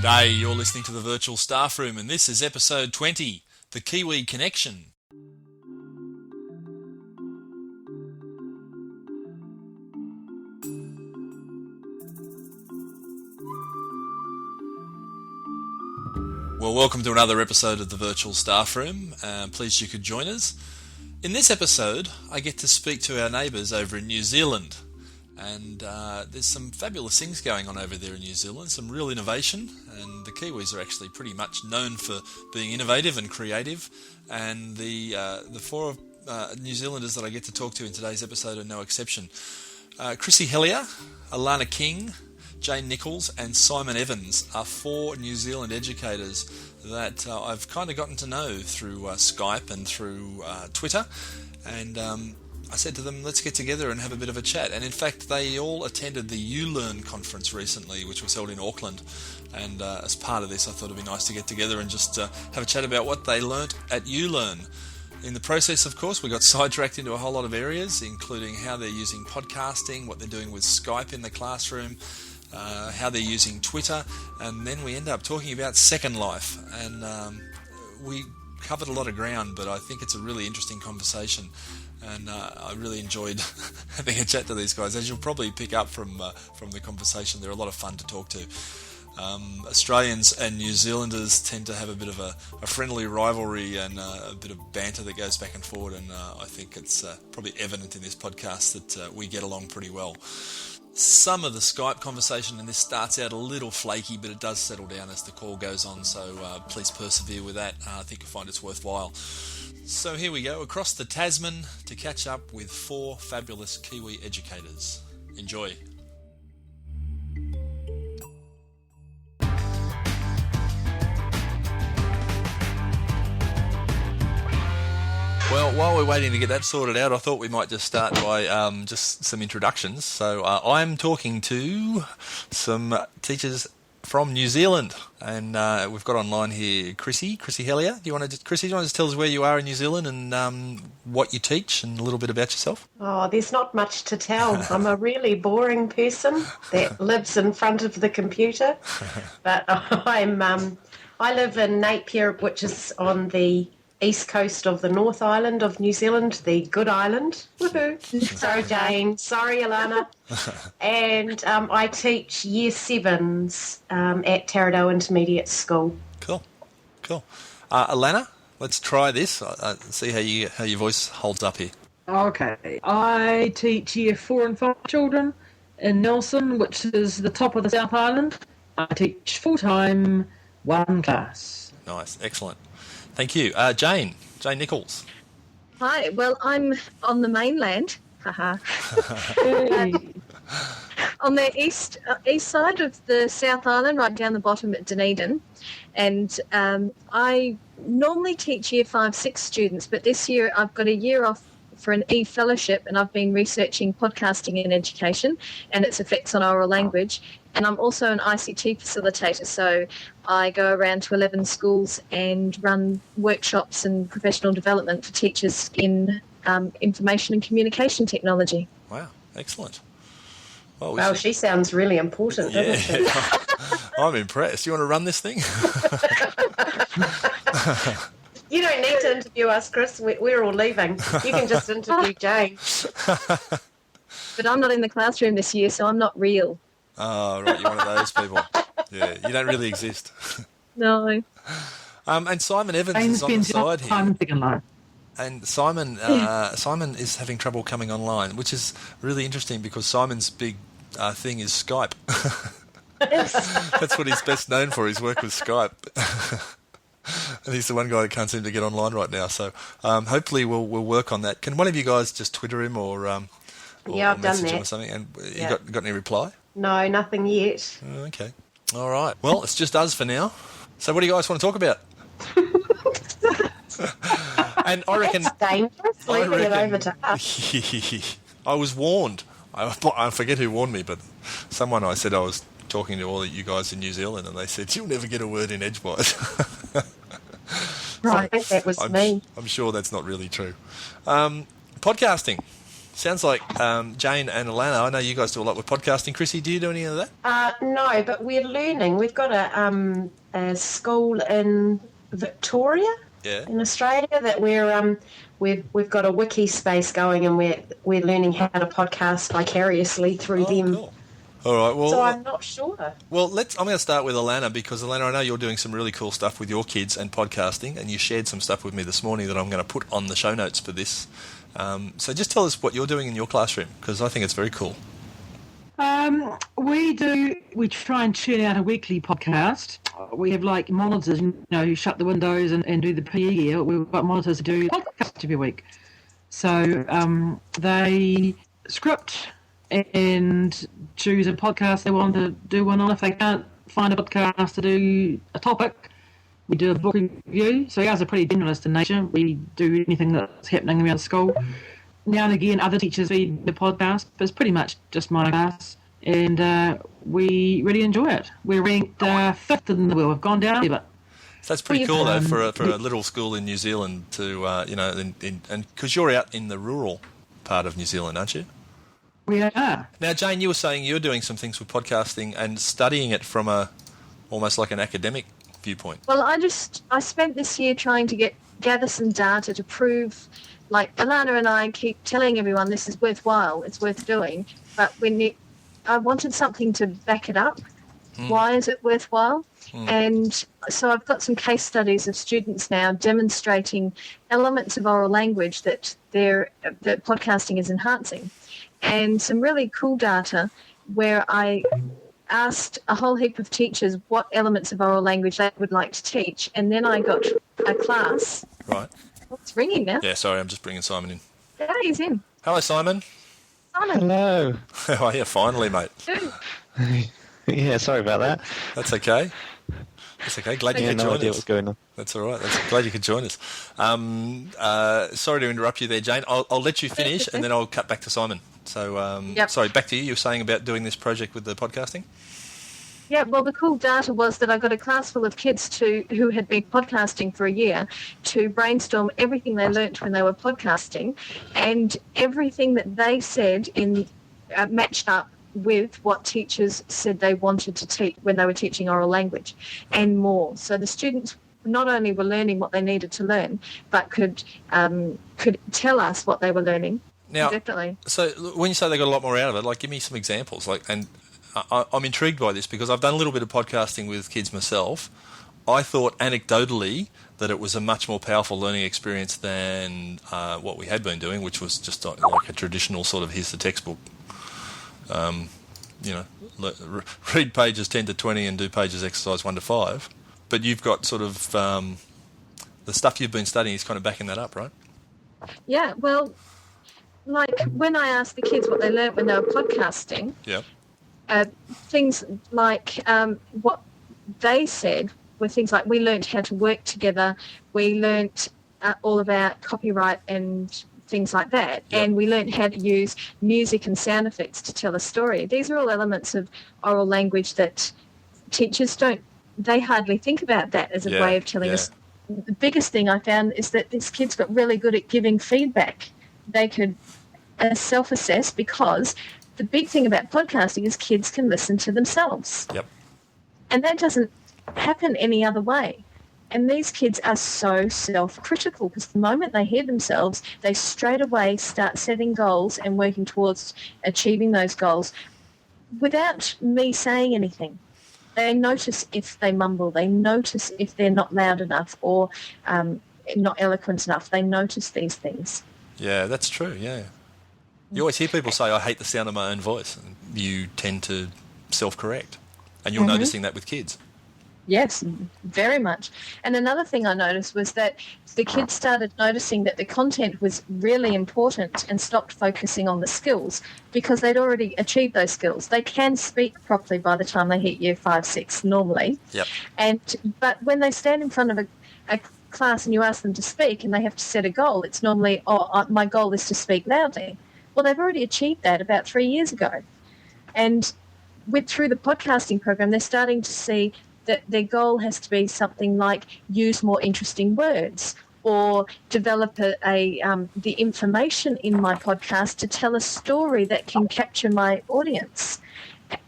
G'day, you're listening to the Virtual Staff Room, and this is episode 20, The Kiwi Connection. Well, welcome to another episode of the Virtual Staff Room. Pleased you could join us. In this episode, I get to speak to our neighbours over in New Zealand. And there's some fabulous things going on over there in New Zealand, some real innovation, and the Kiwis are actually pretty much known for being innovative and creative, and the four New Zealanders that I get to talk to in today's episode are no exception. Chrissy Hellier, Alana King, Jane Nichols and Simon Evans are four New Zealand educators that I've kind of gotten to know through Skype and through Twitter, and I said to them, let's get together and have a bit of a chat. And in fact, they all attended the ULearn conference recently, which was held in Auckland. And as part of this, I thought it'd be nice to get together and just have a chat about what they learnt at ULearn. In the process, of course, we got sidetracked into a whole lot of areas, including how they're using podcasting, what they're doing with Skype in the classroom, how they're using Twitter. And then we end up talking about Second Life. And we covered a lot of ground, but I think it's a really interesting conversation. And I really enjoyed having a chat to these guys. As you'll probably pick up from the conversation, they're a lot of fun to talk to. Australians and New Zealanders tend to have a bit of a friendly rivalry and a bit of banter that goes back and forward, and I think it's probably evident in this podcast that we get along pretty well. Some of the Skype conversation in this starts out a little flaky, but it does settle down as the call goes on, so please persevere with that. I think you'll find it's worthwhile. So here we go, across the Tasman to catch up with four fabulous Kiwi educators. Enjoy. Well, while we're waiting to get that sorted out, I thought we might just start by just some introductions. So I'm talking to some teachers from New Zealand, and we've got online here Chrissy Hellier. Do you want to just tell us where you are in New Zealand and what you teach and a little bit about yourself? Oh, there's not much to tell. I'm a really boring person that lives in front of the computer, but I live in Napier, which is on the east coast of the North Island of New Zealand, the good island. Woohoo! Sorry, Jane. Sorry, Alana. And I teach Year 7s at Taradale Intermediate School. Cool. Alana, let's try this. See how your voice holds up here. Okay. I teach Year 4 and 5 children in Nelson, which is the top of the South Island. I teach full-time, one class. Nice. Excellent. Thank you. Jane Nichols. Hi, well, I'm on the mainland, on the east side of the South Island, right down the bottom at Dunedin, and I normally teach Year 5-6 students, but this year I've got a year off for an e-fellowship, and I've been researching podcasting in education and its effects on oral language. And I'm also an ICT facilitator, so I go around to 11 schools and run workshops and professional development for teachers in information and communication technology. Wow, excellent. Well, she sounds really important, doesn't she? I'm impressed. You want to run this thing? You don't need to interview us, Chris. We're all leaving. You can just interview Jane. But I'm not in the classroom this year, so I'm not real. Oh, right, you're one of those people. Yeah, you don't really exist. No. And Simon Evans is on the side here. And Simon is having trouble coming online, which is really interesting because Simon's big thing is Skype. That's what he's best known for, his work with Skype. And he's the one guy that can't seem to get online right now. So hopefully we'll work on that. Can one of you guys just Twitter him or I've done that. Him or something? And you got any reply? No, nothing yet. Okay. All right. Well, it's just us for now. So what do you guys want to talk about? And I reckon... That's dangerous, leaving it over to us. I was warned. I forget who warned me, but someone I said I was talking to all of you guys in New Zealand, and they said, you'll never get a word in edgewise. Right. I think that was me. I'm sure that's not really true. Podcasting. Sounds like Jane and Alana, I know you guys do a lot with podcasting. Chrissy, do you do any of that? No, but we're learning. We've got a school in Victoria, in Australia, that we've got a wiki space going, and we're learning how to podcast vicariously through them. Cool. All right. Well, so I'm not sure. Well, I'm going to start with Alana, because Alana, I know you're doing some really cool stuff with your kids and podcasting, and you shared some stuff with me this morning that I'm going to put on the show notes for this. So just tell us what you're doing in your classroom, because I think it's very cool. We try and churn out a weekly podcast. We have like monitors, who shut the windows and do the PE gear. We've got monitors to do podcasts every week. So they script and choose a podcast they want to do one on. If they can't find a podcast to do a topic, we do a book review. So ours are pretty generalist in nature. We do anything that's happening around school. Now and again, other teachers feed the podcast, but it's pretty much just my class. And we really enjoy it. We're ranked 5th in the world. We've gone down a bit. So that's pretty cool, though, for a little school in New Zealand to, and because you're out in the rural part of New Zealand, aren't you? We are. Now, Jane, you were saying you're doing some things with podcasting and studying it from almost like an academic viewpoint. Well, I spent this year trying to gather some data to prove, like Alana and I keep telling everyone this is worthwhile, it's worth doing, but I wanted something to back it up. Why is it worthwhile? And so I've got some case studies of students now demonstrating elements of oral language that podcasting is enhancing, and some really cool data where I asked a whole heap of teachers what elements of oral language they would like to teach, and then I got a class. Right. Oh, it's ringing now. Yeah, sorry, I'm just bringing Simon in. Yeah, he's in. Hello, Simon. Simon. Hello. Oh, yeah, finally, mate. Yeah, sorry about that. That's okay. That's okay. Glad you could join us. No idea what's going on. That's all right. Glad you could join us. Sorry to interrupt you there, Jane. I'll let you finish, and then I'll cut back to Simon. So, Sorry, back to you. You were saying about doing this project with the podcasting? Yeah, well, the cool data was that I got a class full of kids who had been podcasting for a year to brainstorm everything they learnt when they were podcasting, and everything that they said matched up with what teachers said they wanted to teach when they were teaching oral language, and more. So the students not only were learning what they needed to learn, but could tell us what they were learning. Now, definitely. So when you say they got a lot more out of it, like, give me some examples. And I'm intrigued by this because I've done a little bit of podcasting with kids myself. I thought anecdotally that it was a much more powerful learning experience than what we had been doing, which was just like a traditional sort of here's the textbook. Read pages 10 to 20 and do pages exercise 1 to 5. But you've got sort of the stuff you've been studying is kind of backing that up, right? Yeah, well, like when I asked the kids what they learnt when they were podcasting, things like what they said were things like we learnt how to work together, we learnt all about copyright and things like that, and we learnt how to use music and sound effects to tell a story. These are all elements of oral language that teachers they hardly think about that as a way of telling us. The biggest thing I found is that these kids got really good at giving feedback. They could self-assess, because the big thing about podcasting is kids can listen to themselves. Yep. And that doesn't happen any other way. And these kids are so self-critical, because the moment they hear themselves, they straight away start setting goals and working towards achieving those goals without me saying anything. They notice if they mumble. They notice if they're not loud enough or not eloquent enough. They notice these things. Yeah, that's true, yeah. You always hear people say, I hate the sound of my own voice. And you tend to self-correct. And you're noticing that with kids. Yes, very much. And another thing I noticed was that the kids started noticing that the content was really important and stopped focusing on the skills, because they'd already achieved those skills. They can speak properly by the time they hit year 5, 6 normally. Yep. But when they stand in front of a class and you ask them to speak and they have to set a goal, it's normally, my goal is to speak loudly. Well, they've already achieved that about 3 years ago. And through the podcasting program, they're starting to see that their goal has to be something like use more interesting words, or develop the information in my podcast to tell a story that can capture my audience.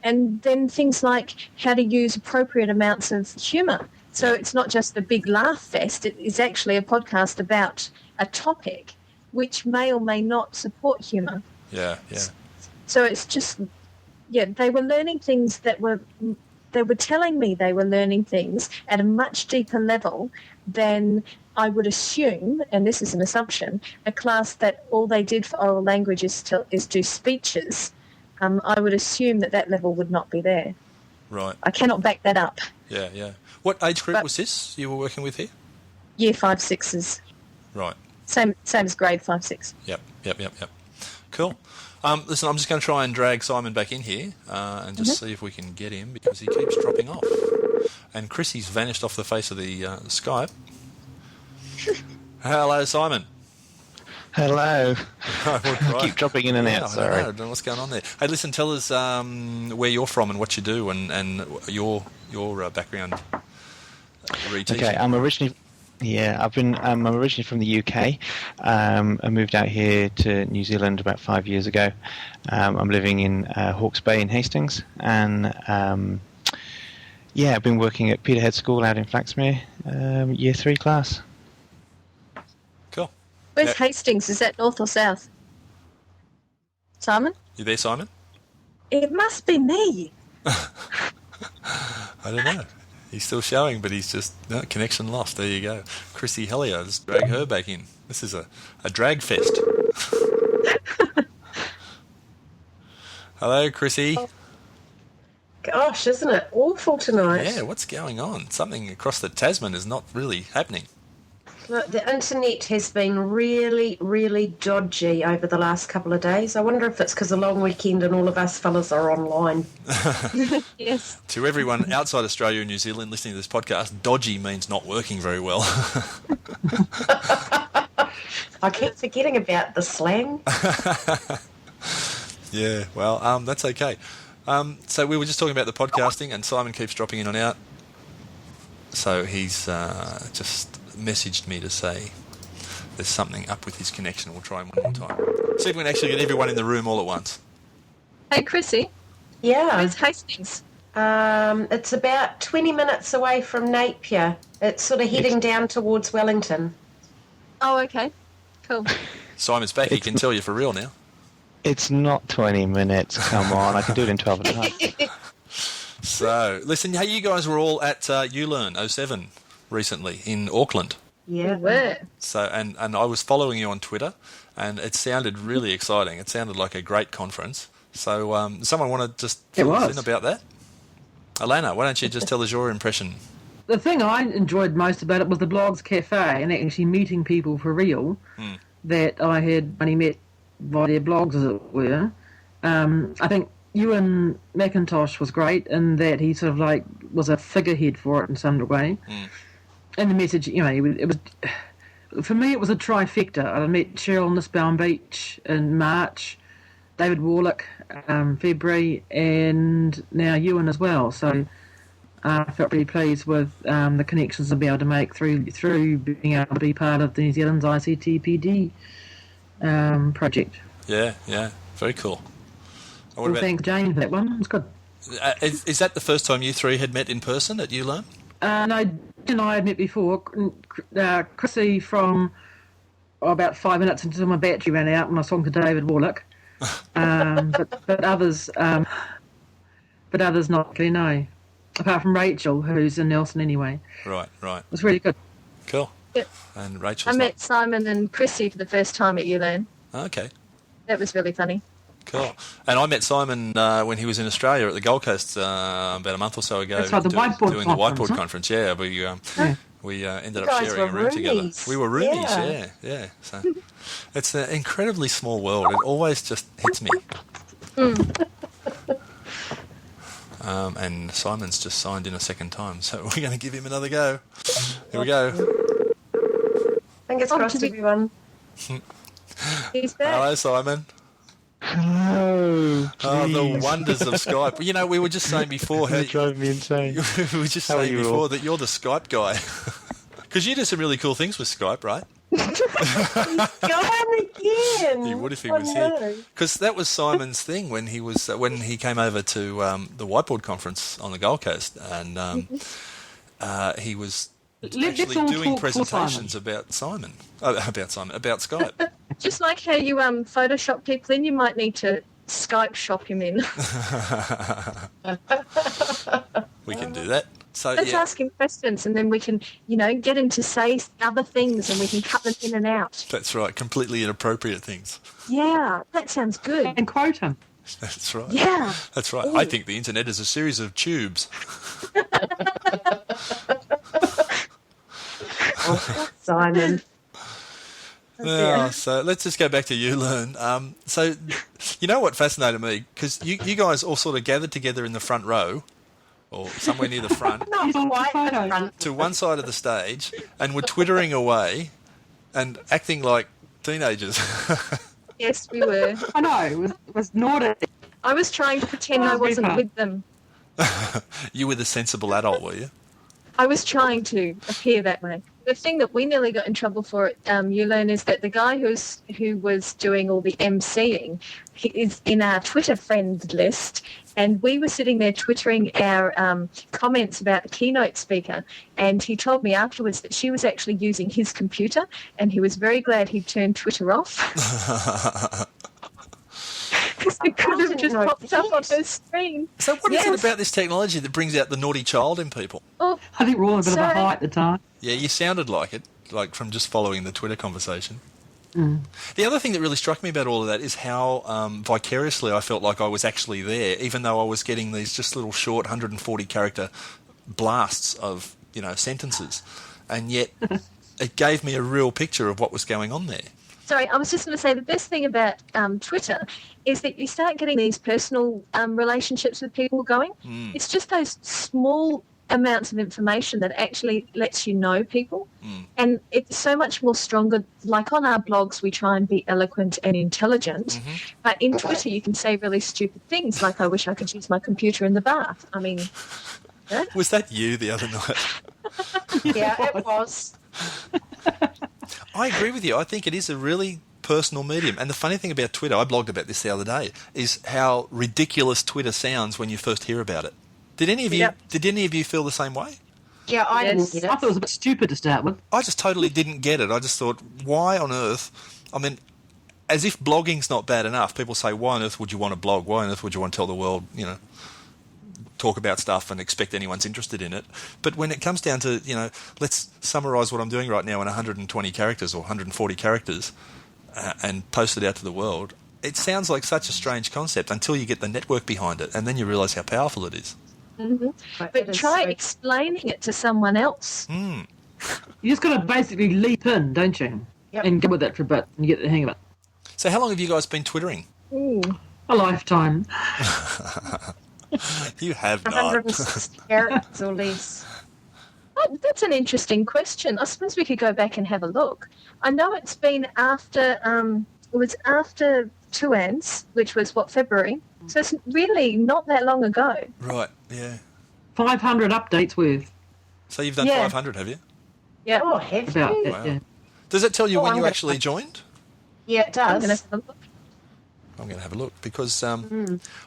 And then things like how to use appropriate amounts of humour. So it's not just a big laugh fest. It is actually a podcast about a topic which may or may not support humour. Yeah. So it's just, they were learning things they were telling me they were learning things at a much deeper level than I would assume, and this is an assumption, a class that all they did for oral language is do speeches. I would assume that level would not be there. Right. I cannot back that up. Yeah. What age group was this you were working with here? Year 5, 6s. Right. Same as grade 5, 6. Yep. Cool. Listen, I'm just going to try and drag Simon back in here and just see if we can get him because he keeps dropping off. And Chrissy's vanished off the face of the Skype. Hello, Simon. Hello. We'll try. Keep dropping in and out, sorry. I don't know what's going on there. Hey, listen, tell us where you're from and what you do and your background reteaching. Okay, I'm originally from the UK. I moved out here to New Zealand about 5 years ago. I'm living in Hawke's Bay in Hastings, and I've been working at Peterhead School out in Flaxmere, year 3 class. Cool. Where's Hastings? Is that north or south? Simon? You there, Simon? It must be me. I don't know. He's still showing, but he's just connection lost. There you go. Chrissy Hellier, just drag her back in. This is a drag fest. Hello, Chrissy. Gosh, isn't it awful tonight? Yeah, what's going on? Something across the Tasman is not really happening. Look, the internet has been really, really dodgy over the last couple of days. I wonder if it's because of the long weekend and all of us fellas are online. Yes. To everyone outside Australia and New Zealand listening to this podcast, dodgy means not working very well. I keep forgetting about the slang. Yeah, well, that's okay. So we were just talking about the podcasting, and Simon keeps dropping in and out. So he's just messaged me to say there's something up with his connection. We'll try him one more time. See if we can actually get everyone in the room all at once. Hey, Chrissy. Yeah. Where's Hastings? It's about 20 minutes away from Napier. It's sort of heading down towards Wellington. Oh, okay. Cool. Simon's back. He can tell you for real now. It's not 20 minutes, come on. I can do it in 12 and a half. So, listen, hey, you guys were all at ULearn 07 recently in Auckland. Yeah. We were. So, and I was following you on Twitter, and it sounded really exciting. It sounded like a great conference. So, someone want to just fill us in about that? Alana, why don't you just tell us your impression? The thing I enjoyed most about it was the Blogs Cafe and actually meeting people for real that I had only met via their blogs, as it were. I think Ewan McIntosh was great in that he sort of like was a figurehead for it in some way. And the message, you know, it was for me it was a trifecta. I met Cheryl Nussbaum Beach in March, David Warlick February, and now Ewan as well. So I felt really pleased with the connections I'll be able to make through being able to be part of the New Zealand's ICTPD project. Yeah, very cool. Well, thanks Jane for that one. It's good. Is that the first time you three had met in person at ULearn? No, Jen and I had met before. Chrissy from about 5 minutes until my battery ran out when I was talking to David Warlick. But others not really, no. Apart from Rachel, who's in Nelson anyway. Right. It was really good. Cool. Yep. And Rachel's I met Simon and Chrissy for the first time at ULearn. Okay. That was really funny. Cool. And I met Simon when he was in Australia at the Gold Coast about a month or so ago. That's right, doing the whiteboard conference. Yeah, we ended up sharing a room together. We were roomies, yeah. So it's an incredibly small world. It always just hits me. And Simon's just signed in a second time, so we're going to give him another go. Here we go. Fingers crossed, everyone. He's back. Hello, Simon. Hello. Oh, the wonders of Skype. You know, we were just saying before... It drove me insane. we were just saying before that you're the Skype guy. Because you do some really cool things with Skype, right? Gone again. He would if he was here. Because that was Simon's thing when he came over to the Whiteboard conference on the Gold Coast, and he was actually doing presentations about Skype. Just like how you Photoshop people in, you might need to Skype shop him in. We can do that. So let's ask him questions, and then we can, get him to say other things, and we can cut them in and out. That's right, completely inappropriate things. Yeah, that sounds good. And quote him. That's right. Yeah. That's right. Ooh. I think the internet is a series of tubes. Simon. Yeah, so let's just go back to you, Learn. So, you know what fascinated me? Because you guys all sort of gathered together in the front row, or somewhere near the front, Not quite the front. to one side of the stage, and were twittering away and acting like teenagers. Yes, we were. I know, it was naughty. I was trying to pretend I wasn't with them. You were the sensible adult, were you? I was trying to appear that way. The thing that we nearly got in trouble for at ULearn is that the guy who was doing all the emceeing, he is in our Twitter friend list, and we were sitting there twittering our comments about the keynote speaker, and he told me afterwards that she was actually using his computer, and he was very glad he'd turned Twitter off. Because it could have just popped up on her screen. So what is it about this technology that brings out the naughty child in people? Oh, I think we're all a bit of a high at the time. Yeah, you sounded like it, like from just following the Twitter conversation. Mm. The other thing that really struck me about all of that is how vicariously I felt like I was actually there, even though I was getting these just little short 140-character blasts of, sentences. And yet it gave me a real picture of what was going on there. Sorry, I was just going to say the best thing about Twitter is that you start getting these personal relationships with people going. Mm. It's just those small amounts of information that actually lets you know people. Mm. And it's so much more stronger. Like on our blogs, we try and be eloquent and intelligent. Mm-hmm. But in Twitter, you can say really stupid things like, I wish I could use my computer in the bath. I mean... Yeah. Was that you the other night? Yeah, it was. I agree with you. I think it is a really personal medium. And the funny thing about Twitter, I blogged about this the other day, is how ridiculous Twitter sounds when you first hear about it. Did any of you feel the same way? Yeah, I didn't get it. I thought it was a bit stupid to start with. I just totally didn't get it. I just thought, why on earth? I mean, as if blogging's not bad enough. People say, why on earth would you want to blog? Why on earth would you want to tell the world, talk about stuff and expect anyone's interested in it? But when it comes down to, let's summarise what I'm doing right now in 120 characters or 140 characters and post it out to the world, it sounds like such a strange concept until you get the network behind it, and then you realise how powerful it is. Mm-hmm. But try explaining it to someone else. Mm. You just got to basically leap in, don't you? Yep. And go with it for a bit and get the hang of it. So how long have you guys been twittering? Ooh. A lifetime. You have not. 160 characters or less. Oh, that's an interesting question. I suppose we could go back and have a look. I know it's been after, it was after Tuans, which was, February? So it's really not that long ago. Right, yeah. 500 updates worth. So you've done 500, have you? Yeah. Oh, have About you? it, Wow. yeah. Does it tell you when you actually joined? Yeah, it does. I'm going to have a look. I'm going to have a look because I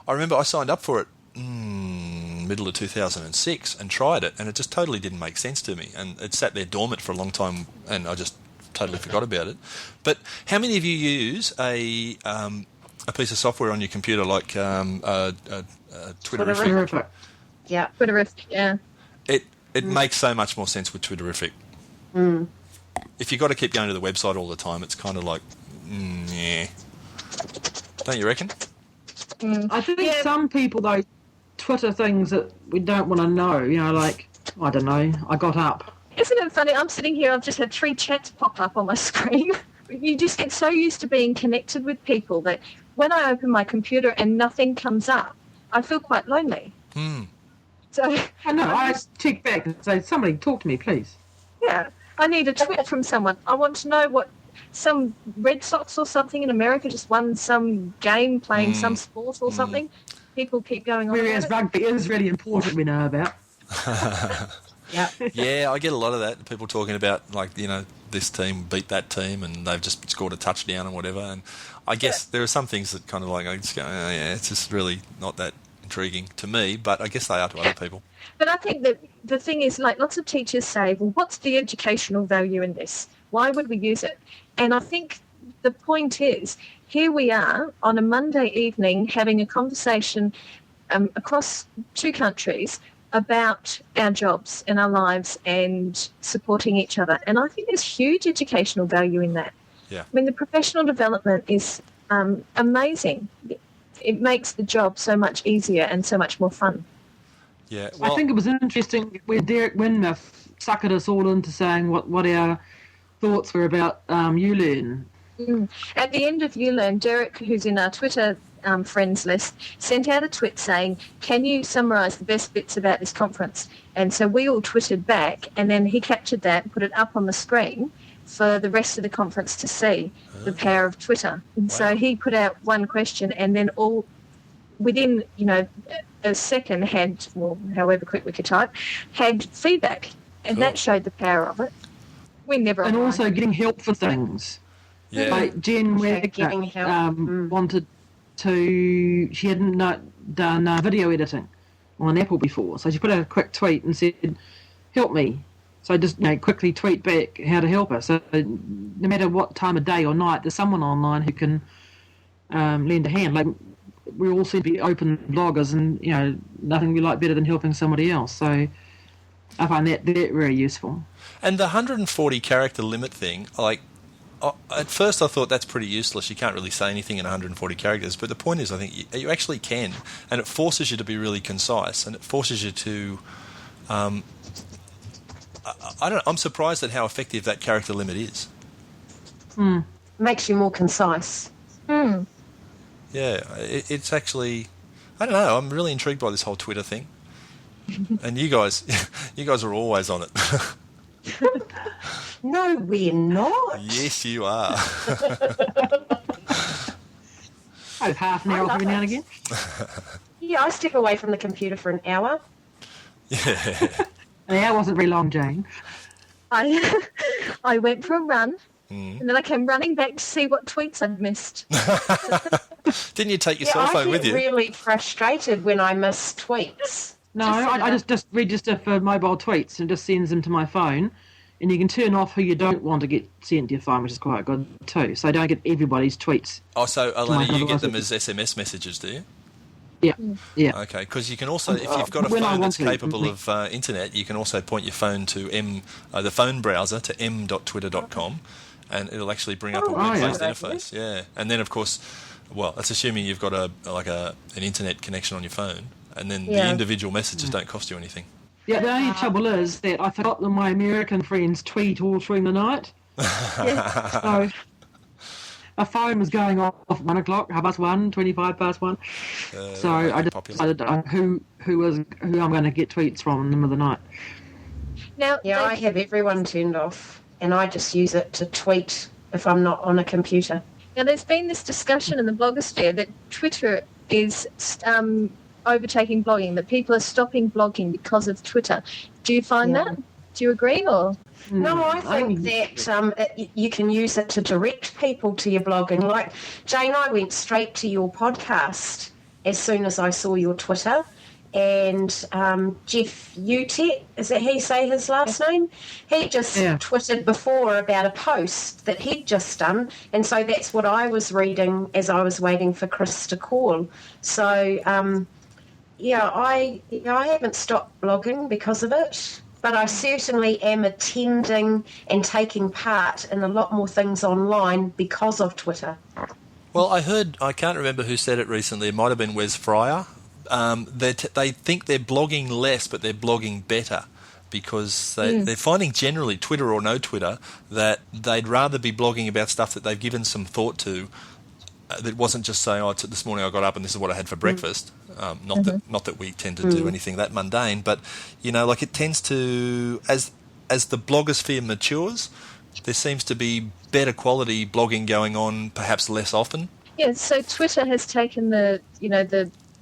remember I signed up for it middle of 2006 and tried it, and it just totally didn't make sense to me, and it sat there dormant for a long time, and I just totally forgot about it. But how many of you use a piece of software on your computer like Twitterific? Yeah. Twitterific, yeah. It makes so much more sense with Twitterific. Mm. If you've got to keep going to the website all the time, it's kind of like, yeah. Don't you reckon? I think some people, though, Twitter things that we don't want to know, like, I don't know, I got up. Isn't it funny? I'm sitting here, I've just had 3 chats pop up on my screen. You just get so used to being connected with people that when I open my computer and nothing comes up, I feel quite lonely. Hmm. So I know, I check back and say, somebody talk to me, please. Yeah, I need a tweet from someone. I want to know what some Red Sox or something in America just won some game playing some sport or something. People keep going on. Whereas rugby is really important we know about. Yeah. Yeah, I get a lot of that. People talking about, like, this team beat that team and they've just scored a touchdown and whatever. And I guess there are some things that kind of like, I just go, oh, yeah, it's just really not that intriguing to me, but I guess they are to other people. But I think that the thing is, like, lots of teachers say, well, what's the educational value in this? Why would we use it? And I think the point is, here we are on a Monday evening having a conversation across two countries about our jobs and our lives and supporting each other. And I think there's huge educational value in that. Yeah. I mean, the professional development is amazing. It makes the job so much easier and so much more fun. Yeah, well, I think it was interesting where Derek Winmouth suckered us all into saying what our thoughts were about ULearn. At the end of ULearn, Derek, who's in our Twitter friends list, sent out a tweet saying, can you summarise the best bits about this conference? And so we all twittered back, and then he captured that and put it up on the screen for the rest of the conference to see, the power of Twitter. And so he put out one question, and then all within, a second had, well, however quick we could type, had feedback. And that showed the power of it. We never And also getting help for things. yeah. Like Jen getting help. wanted to, she hadn't done video editing on Apple before, so she put out a quick tweet and said, help me. So I just quickly tweet back how to help her. So no matter what time of day or night, there's someone online who can lend a hand. Like, we all seem to be open bloggers, and nothing we like better than helping somebody else. So I find that very useful. And the 140 character limit thing, like, at first I thought that's pretty useless. You can't really say anything in 140 characters. But the point is, I think you actually can, and it forces you to be really concise, and it forces you to. I'm surprised at how effective that character limit is. Makes you more concise. Yeah, it's actually. I don't know. I'm really intrigued by this whole Twitter thing. And you guys are always on it. No, we're not. Yes, you are. Half an hour every now and again. Yeah, I step away from the computer for an hour. Yeah. An hour wasn't very long, Jane. I went for a run, and then I came running back to see what tweets I'd missed. Didn't you take your cell phone with you? I get really frustrated when I miss tweets. No, I just register for mobile tweets and just sends them to my phone. And you can turn off who you don't want to get sent to your phone, which is quite good too. So I don't get everybody's tweets. Oh, so Elena, you get them as SMS messages, do you? Yeah. Okay, because you can also, if you've got a phone that's capable of internet, you can also point your phone to the phone browser to m.twitter.com, and it'll actually bring up a web-based interface. Yeah, and then of course, well, that's assuming you've got an internet connection on your phone, and then the individual messages don't cost you anything. Yeah, the only trouble is that I forgot that my American friends tweet all through the night. So a phone was going off at 1 o'clock, 1:30, 25 past 1. So I just decided who I'm going to get tweets from in the middle of the night. Now, Yeah, I have everyone turned off, and I just use it to tweet if I'm not on a computer. Now, there's been this discussion in the blogosphere that Twitter is overtaking blogging, that people are stopping blogging because of Twitter. Do you find that? Do you agree, or? No, I think that you can use it to direct people to your blogging. Like, Jane, I went straight to your podcast as soon as I saw your Twitter. And Jeff Utet, is that how you say his last name? He just twittered before about a post that he'd just done. And so that's what I was reading as I was waiting for Chris to call. So, I haven't stopped blogging because of it. But I certainly am attending and taking part in a lot more things online because of Twitter. Well, I can't remember who said it recently, it might have been Wes Fryer. They think they're blogging less, but they're blogging better, because they're finding generally, Twitter or no Twitter, that they'd rather be blogging about stuff that they've given some thought to, that wasn't just saying, this morning I got up and this is what I had for breakfast. Not that we tend to do anything that mundane, but it tends to, as the blogosphere matures, there seems to be better quality blogging going on, perhaps less often. Yeah, so Twitter has taken the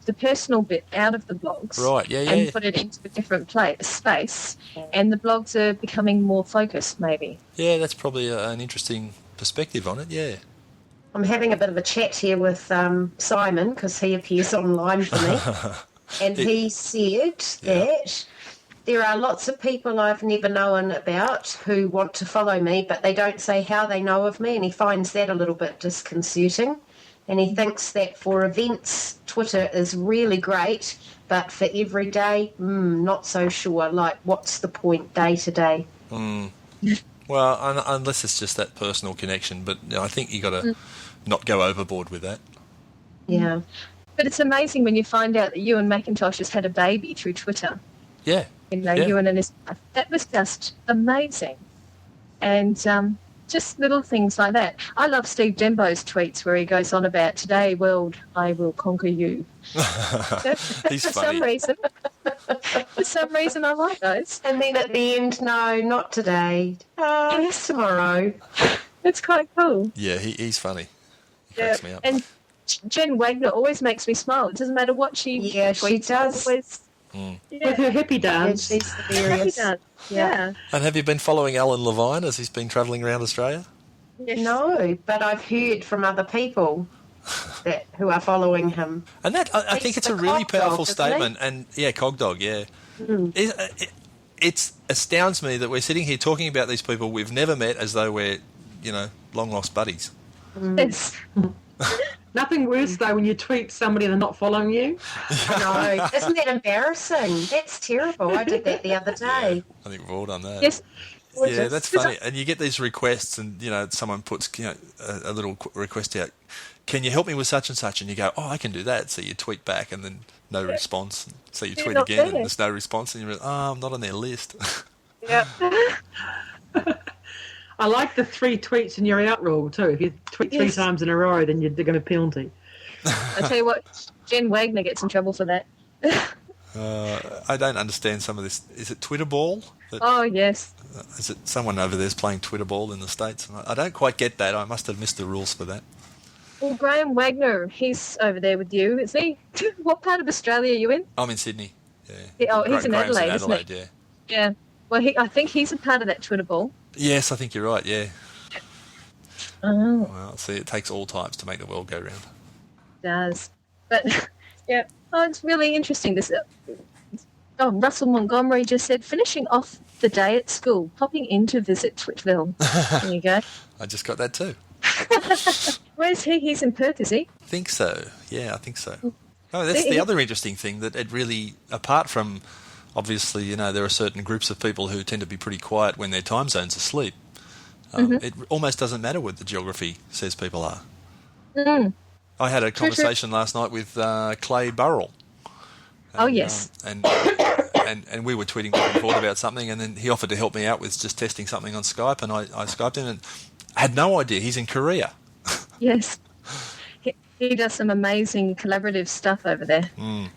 the personal bit out of the blogs, Right, yeah. and put it into a different space, and the blogs are becoming more focused, maybe. Yeah, that's probably an interesting perspective on it, yeah. I'm having a bit of a chat here with Simon because he appears online for me. And he said that there are lots of people I've never known about who want to follow me, but they don't say how they know of me, and he finds that a little bit disconcerting. And he thinks that for events, Twitter is really great, but for everyday, not so sure. Like, what's the point day to day? Well, unless it's just that personal connection, but I think you got to not go overboard with that. Yeah. But it's amazing when you find out that Ewan McIntosh has had a baby through Twitter. Yeah. Ewan and his wife. That was just amazing. And just little things like that. I love Steve Dembo's tweets where he goes on about, today, world, I will conquer you. He's for funny. For some reason, I like those. And then at the end, no, not today. It's tomorrow. It's quite cool. Yeah, he's funny. He cracks me up. And Jen Wagner always makes me smile. It doesn't matter what she tweets. She does. Always, With her hippie dance. She's hilarious. Yeah. And have you been following Alan Levine as he's been travelling around Australia? Yes. No, but I've heard from other people who are following him. And that I think it's a really Cog Dog, powerful isn't statement. And Cog Dog, yeah. It astounds me that we're sitting here talking about these people we've never met as though we're, long lost buddies. Yes. Nothing worse, though, when you tweet somebody and they're not following you. I know. Isn't that embarrassing? That's terrible. I did that the other day. I think we've all done that. Yes. Yeah, that's funny. And you get these requests and, someone puts a little request out. Can you help me with such and such? And you go, oh, I can do that. So you tweet back and then no response. So you tweet again and there's no response. And you're like, oh, I'm not on their list. Yeah. I like the 3 tweets and you're out rule, too. If you tweet 3 times in a row, then they're going to penalty. I tell you what, Jen Wagner gets in trouble for that. I don't understand some of this. Is it Twitter ball? Oh, yes. Is it someone over there's playing Twitter ball in the States? I don't quite get that. I must have missed the rules for that. Well, Graham Wagner, he's over there with you, is he? What part of Australia are you in? I'm in Sydney. Yeah. He's in Graham's Adelaide, isn't he? Yeah. Yeah. Well, I think he's a part of that Twitter ball. Yes, I think you're right, yeah. Oh. Well, see, it takes all types to make the world go round. It does. But, yeah. Oh, it's really interesting. Russell Montgomery just said, finishing off the day at school, popping in to visit Twitville. There you go. I just got that too. Where's he? He's in Perth, is he? I think so. Yeah, I think so. Oh, that's the other interesting thing, that it really, apart from, obviously, there are certain groups of people who tend to be pretty quiet when their time zone's asleep. It almost doesn't matter what the geography says people are. Mm. I had a conversation last night with Clay Burrell. And, yes. And we were tweeting back and forth about something, and then he offered to help me out with just testing something on Skype, and I Skyped him and had no idea. He's in Korea. Yes. He does some amazing collaborative stuff over there. Mm.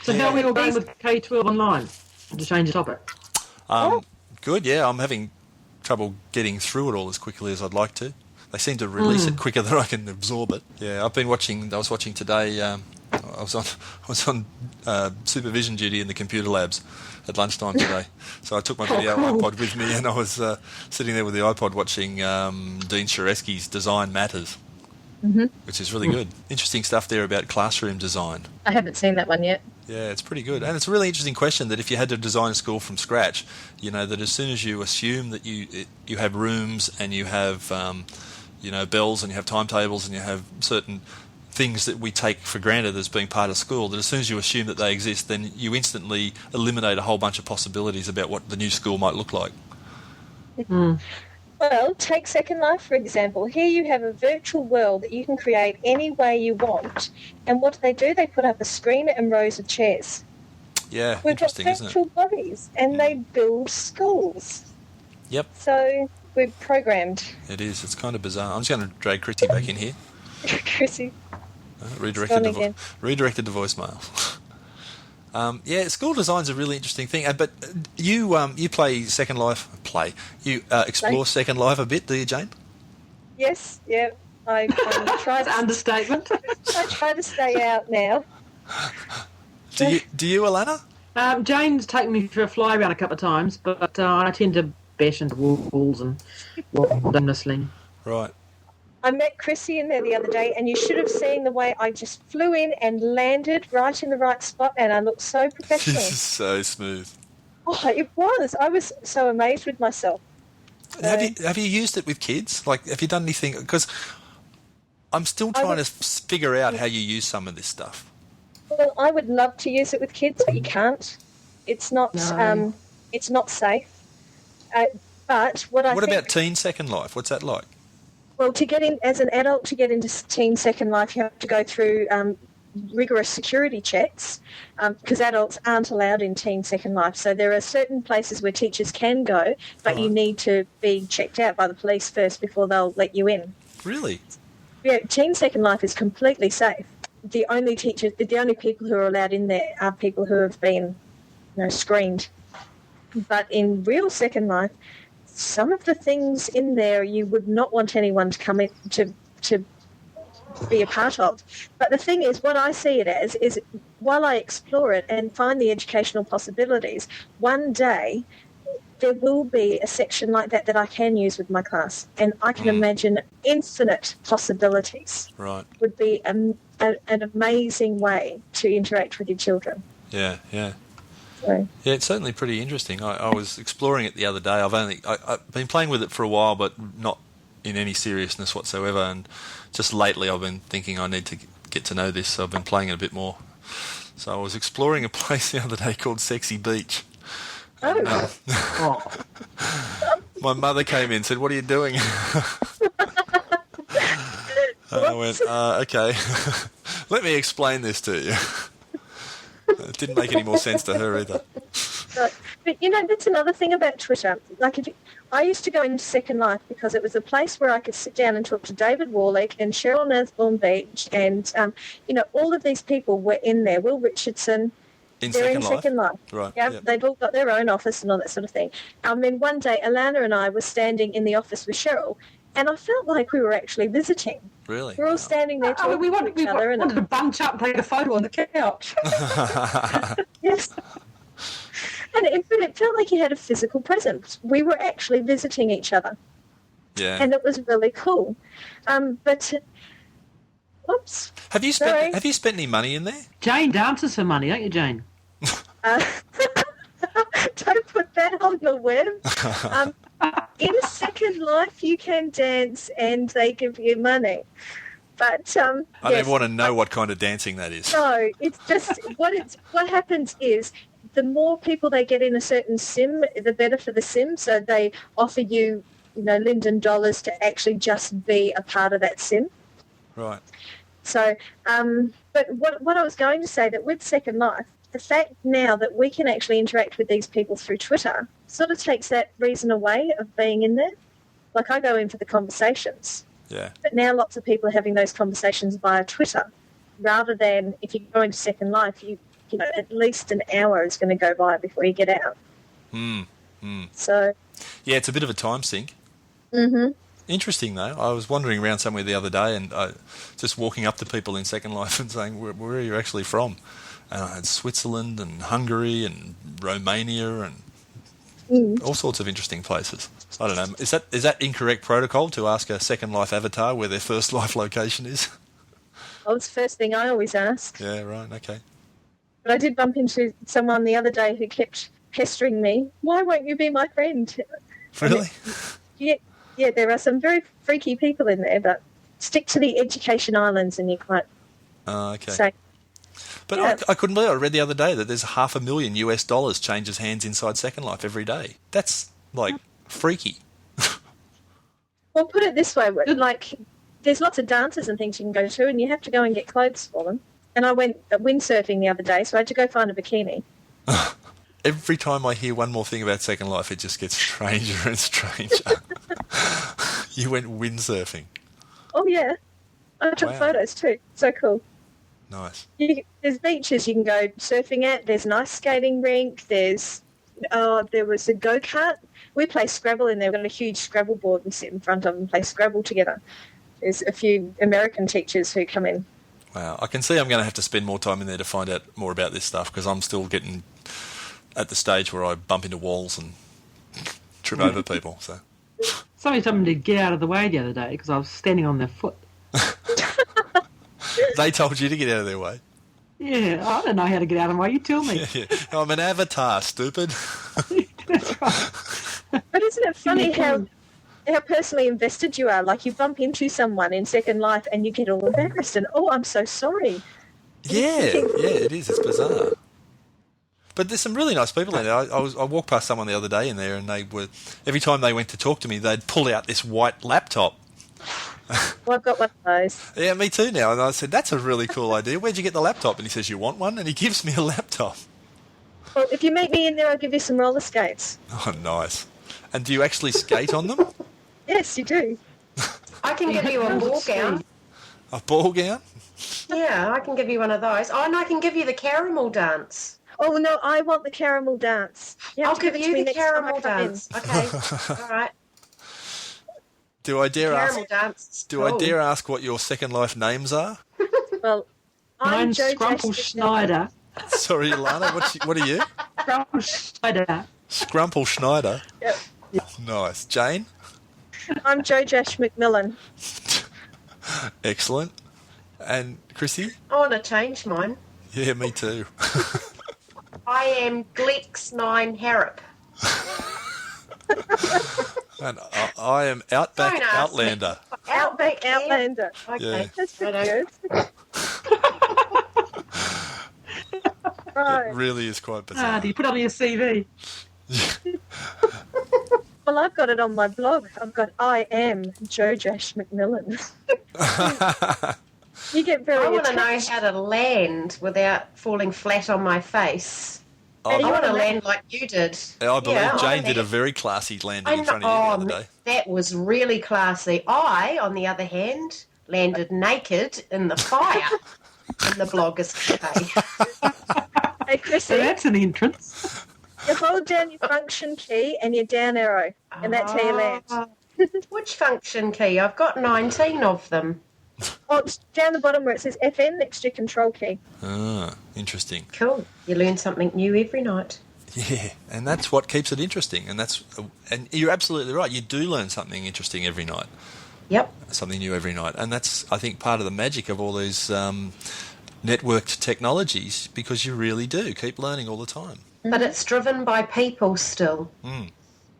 So how are we all going with K-12 online? To change the topic. Good, yeah. I'm having trouble getting through it all as quickly as I'd like to. They seem to release it quicker than I can absorb it. Yeah, I was watching today. I was on supervision duty in the computer labs at lunchtime today. So I took my video iPod with me, and I was sitting there with the iPod watching Dean Shareski's Design Matters, which is really good. Interesting stuff there about classroom design. I haven't seen that one yet. Yeah, it's pretty good. And it's a really interesting question that if you had to design a school from scratch, that as soon as you assume that you have rooms and you have bells and you have timetables and you have certain things that we take for granted as being part of school, that as soon as you assume that they exist, then you instantly eliminate a whole bunch of possibilities about what the new school might look like. Well, take Second Life, for example. Here you have a virtual world that you can create any way you want. And what do? They put up a screen and rows of chairs. Yeah, We've got interesting, isn't it? virtual bodies, and they build schools. Yep. So we're programmed. It is. It's kind of bizarre. I'm just going to drag Christy back in here. Chrissy. Redirected to voicemail. School design's a really interesting thing. But you play Second Life. You explore Second Life a bit, do you, Jane? Yes. Yeah. I try to understatement. I try to stay out now. Do you, Alana? Jane's taken me for a fly around a couple of times, but I tend to bash into walls and walk aimlessly. Right. I met Chrissy in there the other day, and you should have seen the way I just flew in and landed right in the right spot, and I looked so professional. This is so smooth. Oh, it was. I was so amazed with myself. Have you used it with kids? Like, have you done anything? Because I'm still trying to figure out how you use some of this stuff. Well, I would love to use it with kids, but you can't. It's not. No. It's not safe. But what about teen Second Life? What's that like? Well, to get in as an adult, to get into teen Second Life, you have to go through rigorous security checks because adults aren't allowed in teen Second Life. So there are certain places where teachers can go, but you need to be checked out by the police first before they'll let you in. Really? Yeah, teen Second Life is completely safe. The only people who are allowed in there are people who have been, screened. But in real Second Life, some of the things in there you would not want anyone to come in to be a part of. But the thing is, what I see it as is while I explore it and find the educational possibilities, one day there will be a section like that I can use with my class. And I can imagine infinite possibilities. Right. Would be an amazing way to interact with your children. Yeah. So. Yeah, it's certainly pretty interesting. I was exploring it the other day. I've been playing with it for a while, but not in any seriousness whatsoever. And just lately, I've been thinking I need to get to know this. So I've been playing it a bit more. So I was exploring a place the other day called Sexy Beach. Oh. My mother came in and said, "What are you doing?" I went, "Okay, let me explain this to you." It didn't make any more sense to her either. But that's another thing about Twitter. Like, I used to go into Second Life because it was a place where I could sit down and talk to David Warlick and Cheryl Nesbaum Beach, and all of these people were in there. Will Richardson. They're in Second Life. Right. Yeah, yep. They've all got their own office and all that sort of thing. I mean, one day, Alana and I were standing in the office with Cheryl, and I felt like we were actually visiting. Really? We're all standing there talking to each other. We wanted to bunch up and take a photo on the couch. Yes. And it felt like you had a physical presence. We were actually visiting each other. Yeah. And it was really cool. Oops. Have you spent any money in there? Jane dances for money, don't you, Jane? Don't put that on the web. In Second Life, you can dance and they give you money. But I don't even want to know what kind of dancing that is. No, it's just what happens is the more people they get in a certain sim, the better for the sim. So they offer you, Linden dollars to actually just be a part of that sim. Right. So, but what I was going to say, that with Second Life, the fact now that we can actually interact with these people through Twitter sort of takes that reason away of being in there. Like, I go in for the conversations. Yeah. But now lots of people are having those conversations via Twitter, rather than if you go into Second Life, you at least an hour is going to go by before you get out. So. Yeah, it's a bit of a time sink. Mm-hmm. Interesting, though. I was wandering around somewhere the other day and just walking up to people in Second Life and saying, where are you actually from? And I had Switzerland and Hungary and Romania and all sorts of interesting places. I don't know. Is that incorrect protocol to ask a Second Life avatar where their first life location is? Well, it's the first thing I always ask. Yeah, right, okay. But I did bump into someone the other day who kept pestering me. Why won't you be my friend? Really? Yeah, there are some very freaky people in there, but stick to the education islands and you're quite safe. But yeah. I couldn't believe it. I read the other day that there's $500,000 US changes hands inside Second Life every day. That's, freaky. Well, put it this way, there's lots of dances and things you can go to, and you have to go and get clothes for them. And I went windsurfing the other day, so I had to go find a bikini. Every time I hear one more thing about Second Life, it just gets stranger and stranger. You went windsurfing. Oh, yeah. I took photos too. So cool. Nice. There's beaches you can go surfing at. There's an ice skating rink. There was a go-kart. We play Scrabble in there. We've got a huge Scrabble board we sit in front of and play Scrabble together. There's a few American teachers who come in. Wow. I can see I'm going to have to spend more time in there to find out more about this stuff because I'm still getting at the stage where I bump into walls and trip over people. So Somebody told me to get out of the way the other day because I was standing on their foot. they told you to get out of their way. Yeah, I don't know how to get out of the way. You tell me. Yeah. I'm an avatar, stupid. That's right. But isn't it funny Yeah. how personally invested you are? Like you bump into someone in Second Life and you get all embarrassed and, oh, I'm so sorry. Yeah, it is. It's bizarre. But there's some really nice people in there. I walked past someone the other day in there, and they were every time they went to talk to me, they'd pull out this white laptop. Well, I've got one of those. Yeah, me too now. And I said, "That's a really cool idea. Where'd you get the laptop?" And he says, "You want one?" And he gives me a laptop. Well, if you meet me in there, I'll give you some roller skates. Oh, nice. And do you actually skate on them? Yes, you do. I can give you a ball gown. A ball gown? Yeah, I can give you one of those. Oh, and I can give you the caramel dance. Oh, no, I want the caramel dance. You have I'll to give it to you me the next time I caramel come in. dance. Okay, all right. Do I dare ask? Caramel dance. Do I dare ask what your Second Life names are? Well, I'm Mine's Joe Scrumple Jash- Schneider. Sorry, Ilana. What are you? Scrumple Schneider. Scrumple Schneider. Yep. Nice. Jane. I'm Joe Jash McMillan. Excellent. And Chrissy? I want to change mine. Yeah, me too. I am Glex9 Harrop. And I am Outback Don't ask me. Outlander. Outback Outlander. Okay. Yeah. That's pretty Righto. good. Right. It really is quite bizarre. Do you put it on your CV? Well, I've got it on my blog. I've got I am Joe Jash McMillan. You get very I want to know attached. how to land without falling flat on my face. I, I want to land like you did. I believe Yeah, Jane I did a land. very classy landing I in know- front of you the other day. That was really classy. I, on the other hand, landed naked in the fire in the bloggers cafe. Hey, So Chrissy, that's an entrance. you hold down your function key and your down arrow, and that's how you land. Which function key? I've got 19 of them. Oh, it's down the bottom where it says FN next to your control key. Ah, interesting. Cool. You learn something new every night. Yeah, and that's what keeps it interesting. And you're absolutely right. You do learn something interesting every night, Yep. something new every night, and that's I think part of the magic of all these networked technologies because you really do keep learning all the time. But it's driven by people still. Mm.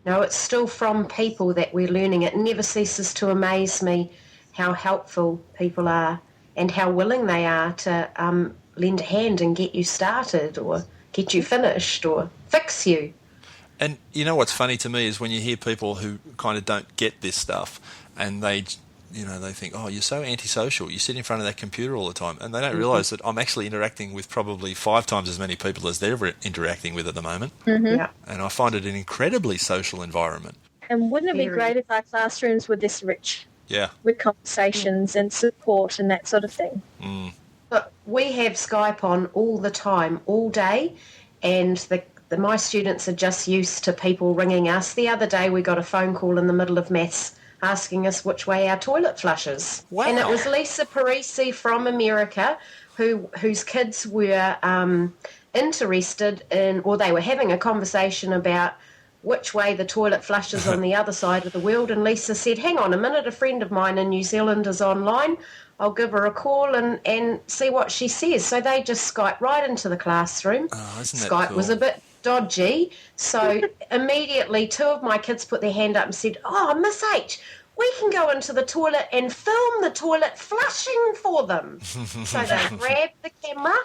No, it's still from people that we're learning. It never ceases to amaze me how helpful people are and how willing they are to lend a hand and get you started or get you finished or fix you. And you know what's funny to me is when you hear people who kind of don't get this stuff and they think, oh, you're so antisocial. You sit in front of that computer all the time. And they don't realise that I'm actually interacting with probably 5 times as many people as they're interacting with at the moment. Yeah. And I find it an incredibly social environment. And wouldn't it be Very. great if our classrooms were this rich Yeah. with conversations and support and that sort of thing? Mm. But we have Skype on all the time, all day, and my students are just used to people ringing us. The other day we got a phone call in the middle of maths asking us which way our toilet flushes. Wow. And it was Lisa Parisi from America whose kids were interested in, or they were having a conversation about which way the toilet flushes on the other side of the world. And Lisa said, hang on a minute, a friend of mine in New Zealand is online. I'll give her a call and see what she says. So they just Skyped right into the classroom. Oh, isn't that Skype cool? was a bit dodgy. So immediately 2 of my kids put their hand up and said, oh, Miss H, we can go into the toilet and film the toilet flushing for them. So they grabbed the camera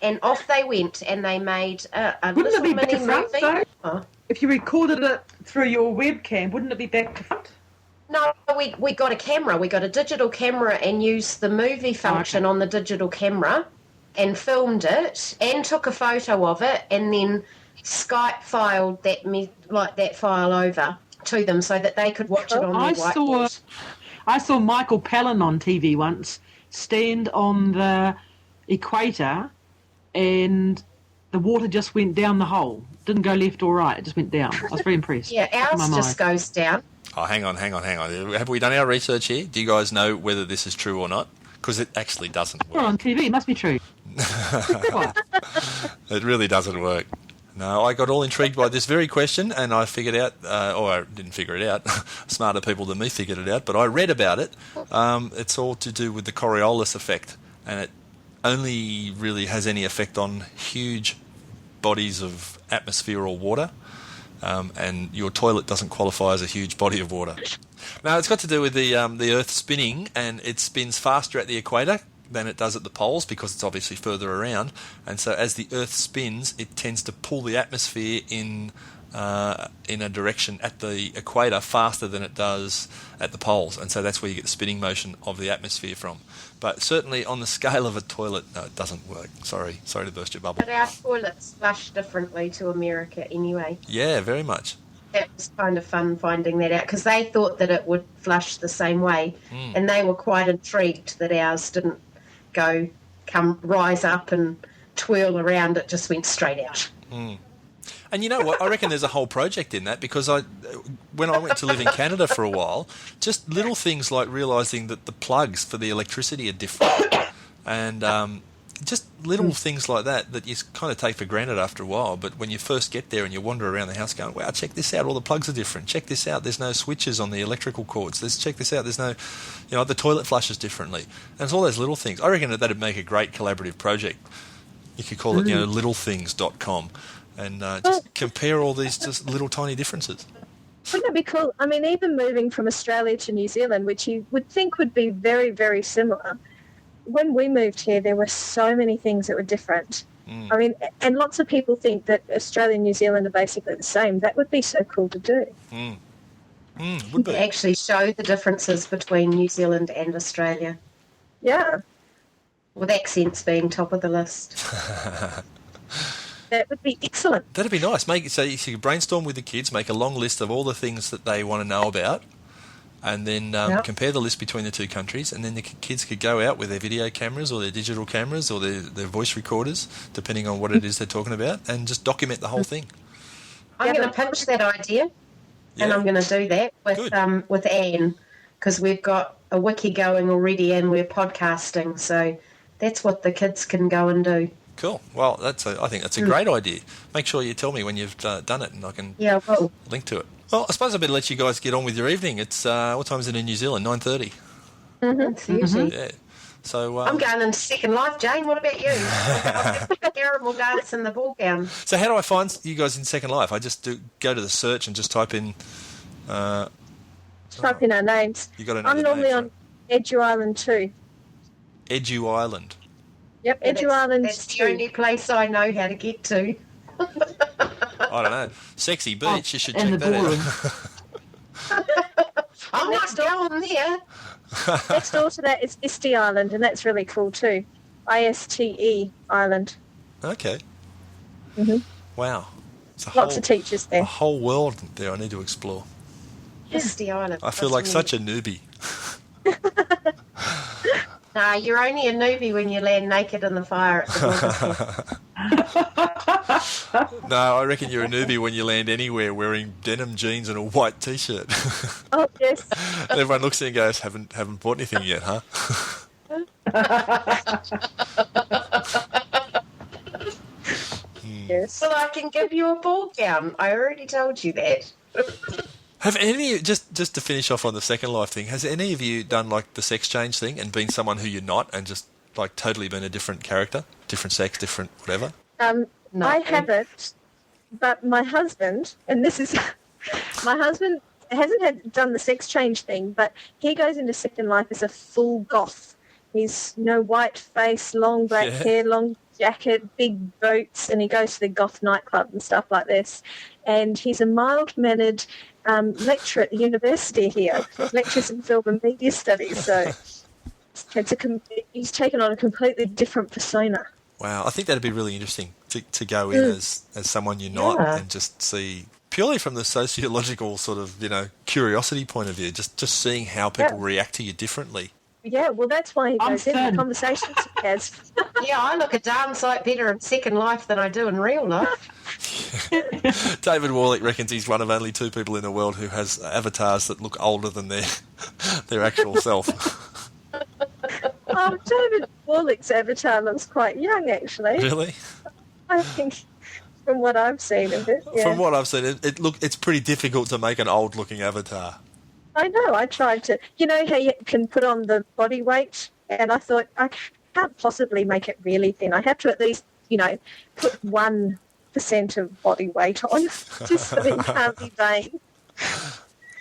and off they went and they made a Wouldn't little it be mini different, movie. though? Oh. If you recorded it through your webcam, wouldn't it be back to front? No, we got a camera. We got a digital camera and used the movie function on the digital camera and filmed it and took a photo of it and then Skype filed that file over to them so that they could watch it on their whiteboard. I saw Michael Palin on TV once stand on the equator and the water just went down the hole. Didn't go left or right. It just went down. I was very impressed. Yeah, ours just goes down. Oh, hang on. Have we done our research here? Do you guys know whether this is true or not? because it actually doesn't You're work. on TV. It must be true. What? It really doesn't work. No, I got all intrigued by this very question, and I figured out, or I didn't figure it out, smarter people than me figured it out, but I read about it. It's all to do with the Coriolis effect, and it only really has any effect on huge bodies of atmosphere or water, and your toilet doesn't qualify as a huge body of water. Now, it's got to do with the Earth spinning, and it spins faster at the equator than it does at the poles because it's obviously further around, and so as the Earth spins, it tends to pull the atmosphere in a direction at the equator faster than it does at the poles, and so that's where you get the spinning motion of the atmosphere from. But certainly on the scale of a toilet, no, it doesn't work. Sorry to burst your bubble. But our toilets flush differently to America anyway. Yeah, very much. That was kind of fun finding that out because they thought that it would flush the same way, and they were quite intrigued that ours didn't rise up and twirl around. It just went straight out. And you know what? I reckon there's a whole project in that because when I went to live in Canada for a while, just little things like realising that the plugs for the electricity are different, and just little things like that you kind of take for granted after a while. But when you first get there and you wander around the house going, wow, check this out, all the plugs are different. Check this out, there's no switches on the electrical cords. Check this out, there's no, the toilet flushes differently. And it's all those little things. I reckon that'd make a great collaborative project. You could call it, littlethings.com. And just compare all these just little tiny differences. Wouldn't it be cool? I mean, even moving from Australia to New Zealand, which you would think would be very, very similar, when we moved here, there were so many things that were different. I mean, and lots of people think that Australia and New Zealand are basically the same. That would be so cool to do. Would be. Actually show the differences between New Zealand and Australia. Yeah. With accents being top of the list. That would be excellent. That'd be nice. So you could brainstorm with the kids, make a long list of all the things that they want to know about, and then compare the list between the two countries, and then the kids could go out with their video cameras or their digital cameras or their voice recorders, depending on what it is they're talking about, and just document the whole thing. I'm going to pitch that idea, and I'm going to do that with Anne, because we've got a wiki going already and we're podcasting, so that's what the kids can go and do. Cool. Well, I think that's a great idea. Make sure you tell me when you've done it, and I can link to it. Well, I suppose I better let you guys get on with your evening. It's what time is it in New Zealand? 9:30. It's usually. Yeah. So I'm going into Second Life, Jane. What about you? Terrible dance in the ball gown. So how do I find you guys in Second Life? I just go to the search and just type in. Type in our names. You got to know I'm the normally names, on Edu Island too. right? Edu Island. Yep, Edu Island. That's the only place I know how to get to. I don't know. Sexy Beach. You should and check the that out. I'm not going there. Next door to that is Isti Island, and that's really cool too. ISTE Island. Okay. Wow. It's Lots of teachers a there. whole world there I need to explore. Isti Island. I feel like such a newbie. Nah, you're only a newbie when you land naked in the fire at the No, I reckon you're a newbie when you land anywhere wearing denim jeans and a white T-shirt. Oh yes. And everyone looks at you and goes, haven't bought anything yet, huh? Yes. Well, I can give you a ball gown. I already told you that. Have any just to finish off on the Second Life thing? Has any of you done like the sex change thing and been someone who you're not, and just like totally been a different character, different sex, different whatever? No. I haven't, but my husband, and this is, my husband hasn't done the sex change thing, but he goes into Second Life as a full goth. He's white face, long black hair, long jacket, big boots, and he goes to the goth nightclub and stuff like this. And he's a mild-mannered lecturer at the university here. He lectures in film and media studies, so he's taken on a completely different persona. Wow, I think that'd be really interesting to go in as someone you're not and just see, purely from the sociological sort of, curiosity point of view, just seeing how people react to you differently. Yeah, well, that's why he goes in the conversations he has. Yeah, I look a darn sight better in Second Life than I do in real life. David Warlick reckons he's one of only 2 people in the world who has avatars that look older than their actual self. Oh, David Warlick's avatar looks quite young, actually. Really? I think, from what I've seen of it. Yeah. From what I've seen, it's pretty difficult to make an old-looking avatar. I know. I tried to. You know how you can put on the body weight, and I thought I can't possibly make it really thin. I have to at least, put 1% of body weight on, just so it can't be vain.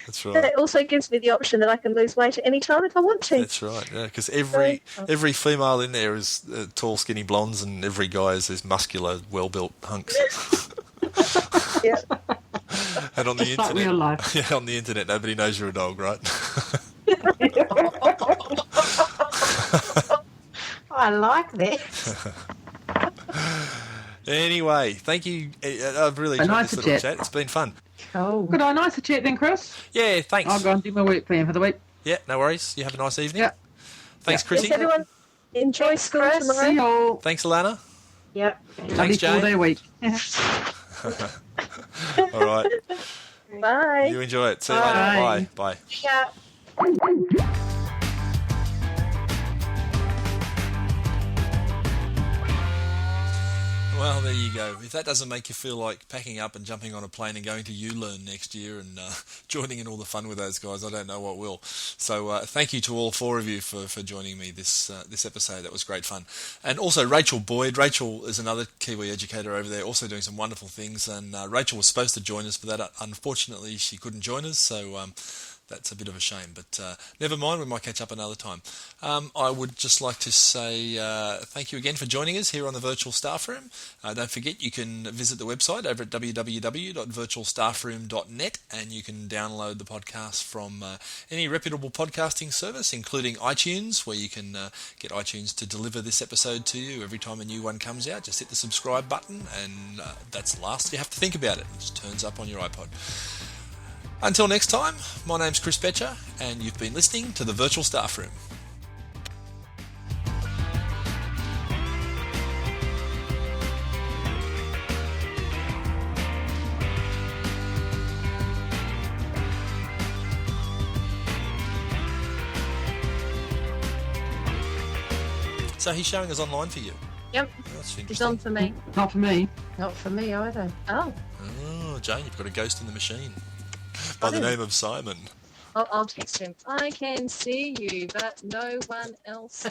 That's right. But it also gives me the option that I can lose weight at any time if I want to. That's right, yeah, because every female in there is tall, skinny blondes, and every guy is this muscular, well-built hunks. Yeah. And on the Just internet, like real life. yeah, on the internet, nobody knows you're a dog, right? I like that. Anyway, thank you. I've really enjoyed nice this little chat. chat. It's been fun. Cool. Good on, nice to chat then, Chris. Yeah, thanks. I'll go and do my work plan for the week. Yeah, no worries. You have a nice evening. Yeah. Thanks, Chrissy. Yes, everyone enjoy school Chris. tomorrow. See you all. Thanks, Alana. Yep. Lovely Jane. 4-day week. All right. Bye. You enjoy it. See you Bye. later. Bye. Bye. Yeah. Well, there you go. If that doesn't make you feel like packing up and jumping on a plane and going to ULearn next year and joining in all the fun with those guys, I don't know what will. So thank you to all four of you for joining me this episode. That was great fun. And also Rachel Boyd. Rachel is another Kiwi educator over there, also doing some wonderful things. And Rachel was supposed to join us for that. Unfortunately, she couldn't join us, so that's a bit of a shame, but never mind, we might catch up another time. I would just like to say thank you again for joining us here on the Virtual Staff Room. Don't forget you can visit the website over at www.virtualstaffroom.net, and you can download the podcast from any reputable podcasting service, including iTunes, where you can get iTunes to deliver this episode to you every time a new one comes out. Just hit the subscribe button, and that's the last you have to think about it. It just turns up on your iPod. Until next time, my name's Chris Betcher, and you've been listening to the Virtual Staff Room. So he's showing us online for you. Yep. That's It's on for me. Not for me. Not for me either. Oh, Oh, Jane, you've got a ghost in the machine. By the name of Simon. I'll text him. I can see you, but no one else can.